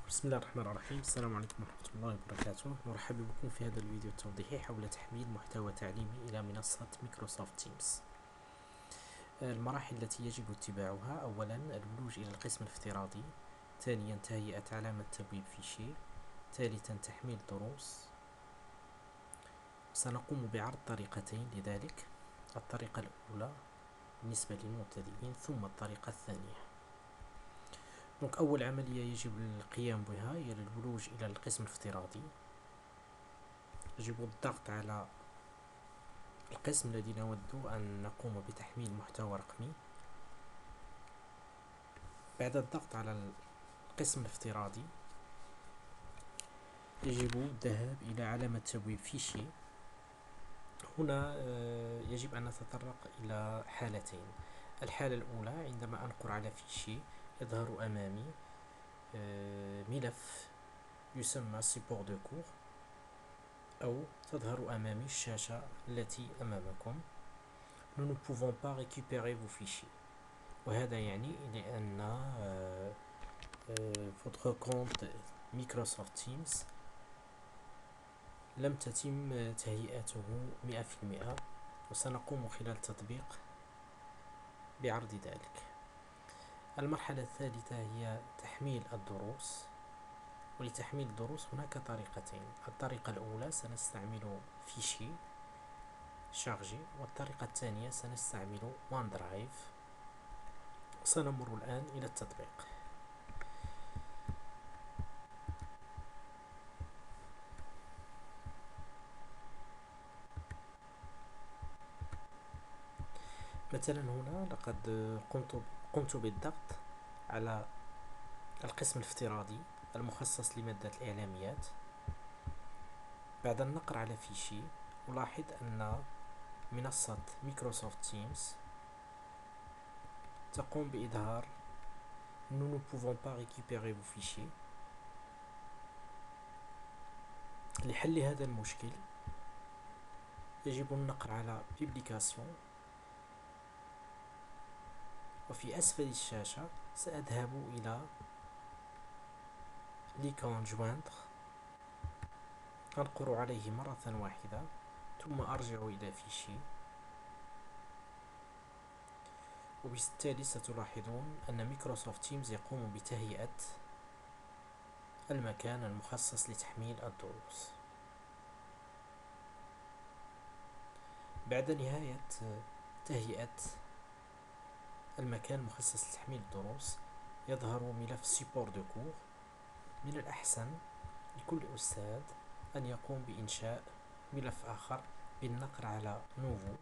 بسم الله الرحمن الرحيم. السلام عليكم ورحمة الله وبركاته. مرحبا بكم في هذا الفيديو التوضيحي حول تحميل محتوى تعليمي إلى منصة مايكروسوفت تيمز. المراحل التي يجب اتباعها: أولا الولوج إلى القسم الافتراضي، ثانيا تهيئة علامة تبويب فيشي، ثالثا تحميل دروس. سنقوم بعرض طريقتين لذلك: الطريقة الأولى بالنسبة للمبتدئين ثم الطريقة الثانية. أول عملية يجب القيام بها هي الولوج إلى القسم الافتراضي. يجب الضغط على القسم الذي نود أن نقوم بتحميل محتوى رقمي. بعد الضغط على القسم الافتراضي يجب الذهاب إلى علامة تبويب فيشي. هنا يجب أن نتطرق إلى حالتين. الحالة الأولى عندما أنقر على فيشي يظهر أمامي ملف يسمى support de cours، أو تظهر أمامي الشاشة التي أمامكم Nous ne pouvons pas récupérer vos fichiers. وهذا يعني أن votre compte Microsoft Teams لم تتم تهيئته 100%، وسنقوم خلال التطبيق بعرض ذلك. المرحلة الثالثة هي تحميل الدروس. ولتحميل الدروس هناك طريقتين: الطريقة الأولى سنستعمل فيشي شارجي، والطريقة الثانية سنستعمل وان درايف. سنمر الآن إلى التطبيق. مثلا هنا لقد قمت بالضغط على القسم الافتراضي المخصص لمادة الإعلاميات. بعد النقر على فيشي ألاحظ أن منصة مايكروسوفت تيمز تقوم بإظهار Nous ne pouvons pas récupérer vos fichiers. لحل هذا المشكل يجب النقر على Publication، وفي أسفل الشاشة سأذهب إلى l'icône joindre، أنقر عليه مرة واحدة ثم أرجع إلى فيشي، وبالتالي ستلاحظون أن مايكروسوفت تيمز يقوم بتهيئة المكان المخصص لتحميل الدروس. بعد نهاية تهيئة المكان المخصص لتحميل الدروس يظهر ملف support de cours. من الأحسن لكل أستاذ أن يقوم بإنشاء ملف آخر بالنقر على nouveau.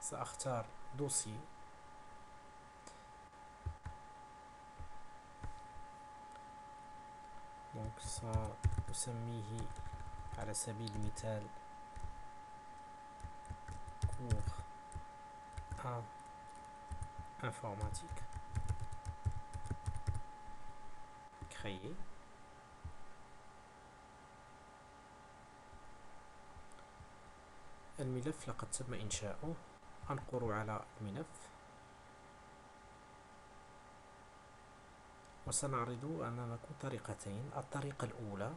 سأختار دوسي، سأسميه على سبيل المثال cours informatique. créer. الملف لقد تم إنشاؤه. أنقر على الملف وسنعرض أمامكم طريقتين. الطريقة الأولى: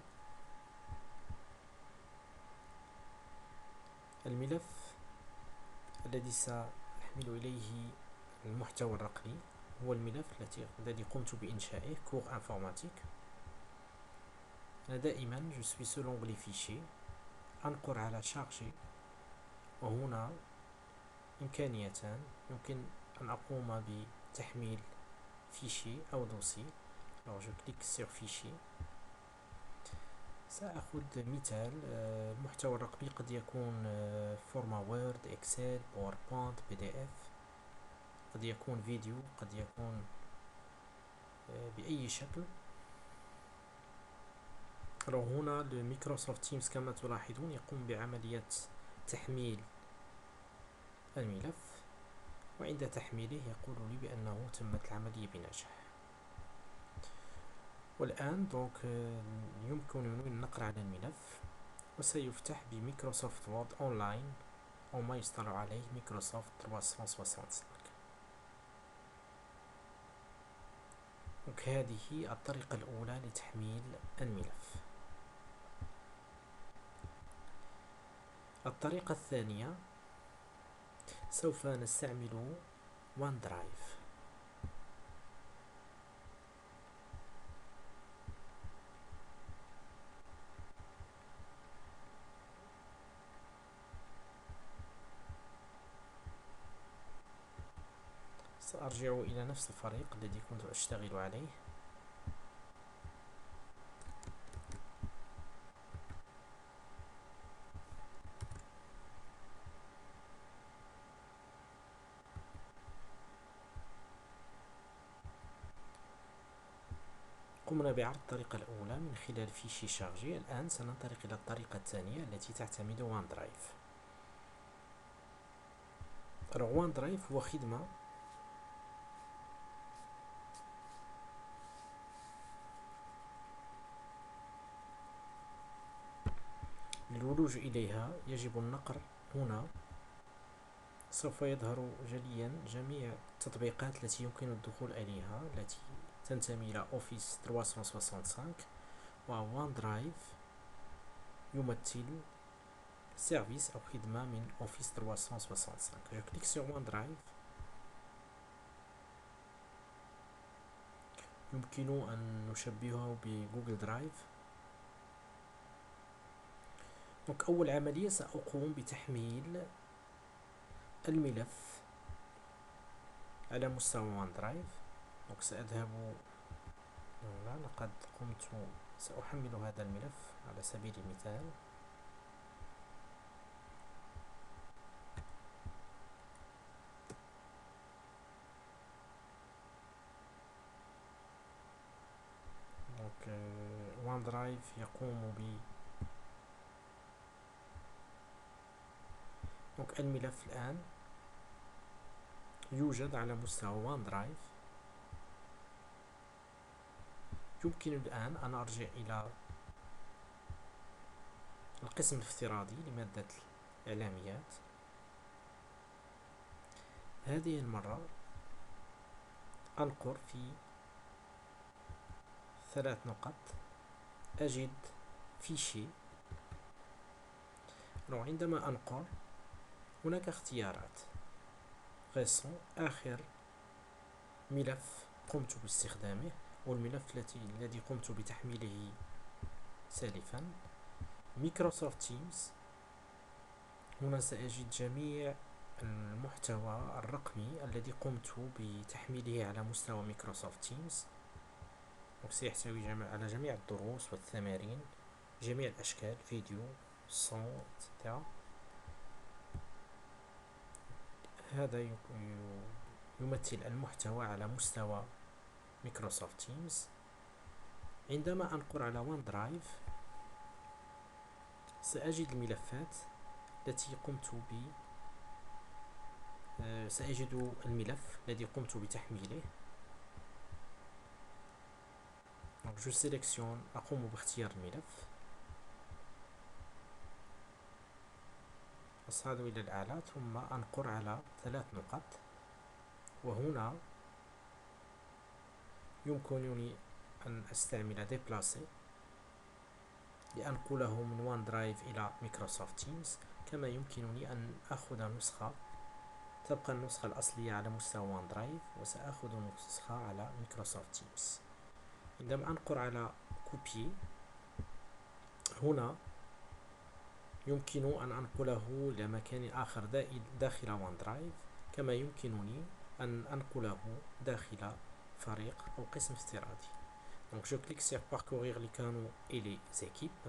الملف الذي سأحمل إليه المحتوى الرقمي هو الملف الذي قمت بإنشائه cours informatique. أنا دائما je suis sur l'onglet fichier، أنقر على charger، وهنا إمكانيتان: يمكن أن أقوم بتحميل فيشي أو دوسي. Alors je clique sur fichier. سأخذ مثال. المحتوى الرقمي قد يكون فورما وورد، إكسل، باوربوينت، PDF، قد يكون فيديو، قد يكون بأي شكل. هنا المايكروسوفت تيمز كما تلاحظون يقوم بعملية تحميل الملف، وعند تحميله يقول لي بأنه تمت العملية بنجاح. والآن يمكنني النقر على الملف وسيفتح بمايكروسوفت وورد أونلاين، أو ما يصطلح عليه مايكروسوفت 365. دونك هذه الطريقة الأولى لتحميل الملف. الطريقة الثانية سوف نستعمل وان درايف. سأرجع إلى نفس الفريق الذي كنت أشتغل عليه. قمنا بعرض الطريقة الأولى من خلال فيشي شارجي. الآن سننطلق إلى الطريقة الثانية التي تعتمد وان درايف. وان درايف هو خدمة للولوج إليها يجب النقر. هنا سوف يظهر جليا جميع التطبيقات التي يمكن الدخول إليها التي تنتمي إلى أوفيس 365. ووان درايف يمثل سيرفيس أو خدمة من أوفيس 365. جو كليك sur وان درايف. يمكن أن نشبهه بجوجل درايف. دونك أول عملية سأقوم بتحميل الملف على مستوى وان درايف. دونك سأذهب هنا. لقد سأحمل هذا الملف على سبيل المثال. دونك وان درايف يقوم ب دونك الملف الآن يوجد على مستوى وان درايف. يمكن الآن أن أرجع إلى القسم الافتراضي لمادة الإعلاميات. هذه المرة أنقر في 3 نقط. أجد فيشي. عندما أنقر هناك اختيارات. récent آخر ملف قمت باستخدامه والملف الذي قمت بتحميله سالفا. مايكروسوفت تيمز. هنا سأجد جميع المحتوى الرقمي الذي قمت بتحميله على مستوى مايكروسوفت تيمز. وسيحتوي على جميع الدروس والتمارين، جميع الأشكال، فيديو، صوت، etc. هذا يمثل المحتوى على مستوى مايكروسوفت تيمز. عندما أنقر على وان درايف سأجد الملفات التي سأجد الملف الذي قمت بتحميله. جو سيليكسيون. أقوم باختيار الملف. أصعد إلى الأعلى ثم أنقر على 3 نقط. وهنا يمكنني أن أستعمل ديبلاسي لأنقله من وان درايف إلى مايكروسوفت تيمز. كما يمكنني أن أخذ نسخة تبقى النسخة الأصلية على مستوى وان درايف وسأخذ نسخة على مايكروسوفت تيمز. عندما أنقر على كوبي هنا يمكن أن أنقله إلى مكان آخر داخل وان درايف. كما يمكنني أن أنقله داخل فريق أو قسم افتراضي. Donc je clique sur parcourir les canaux et les équipes.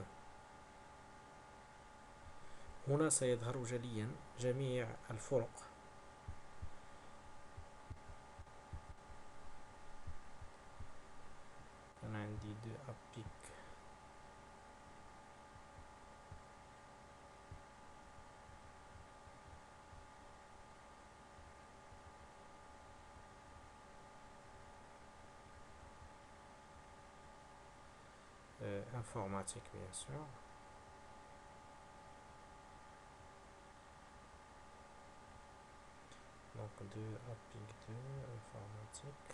هنا سيظهر جليا جميع الفرق. أنا عندي 2 أبيك. informatique bien sûr. Donc 2 Applic 2 informatique.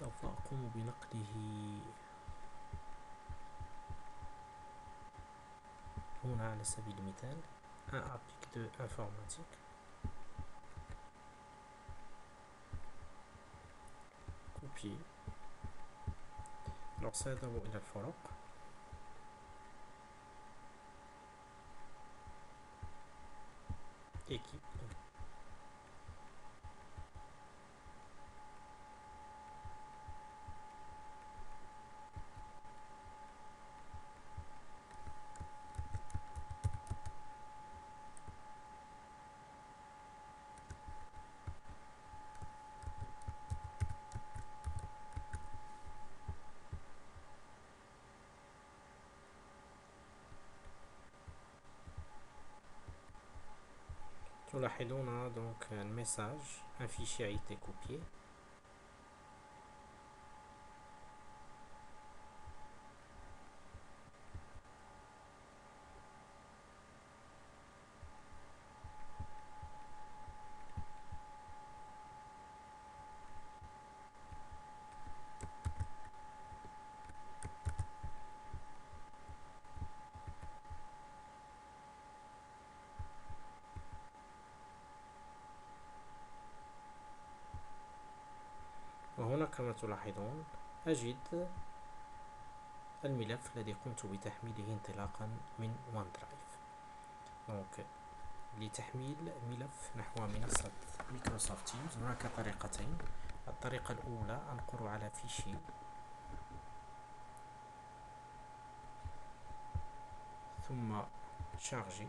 سوف أقوم بنقله هنا على سبيل المثال un applique de informatique. Copier. Alors سأذهب إلى الفرق. équipe. تلاحظون donc un message, un fichier a été copié. وهنا كما تلاحظون أجد الملف الذي قمت بتحميله انطلاقا من OneDrive. دونك لتحميل ملف نحو منصة مايكروسوفت تيمز هناك طريقتين. الطريقة الأولى أنقر على فيشي ثم شارجي،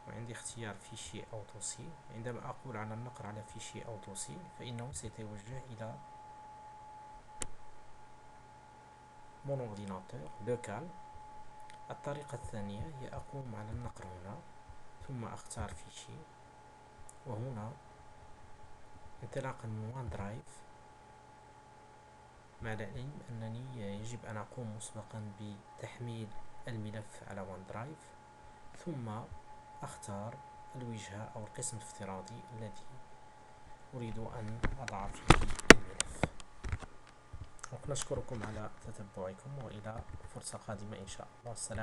وعندي اختيار فيشي أو دوسي. عندما أقول على النقر على فيشي أو دوسي فإنه سيتوجه إلى mon ordinateur local. الطريقة الثانية هي أقوم على النقر هنا ثم أختار فيشي، وهنا انطلاقا من وان درايف، مع العلم أنني يجب أن أقوم مسبقا بتحميل الملف على وان درايف، ثم أختار الوجهة أو القسم الافتراضي الذي أريد أن أضع فيه الملف. نشكركم على تتبعكم، وإلى فرصة قادمة إن شاء الله. السلام.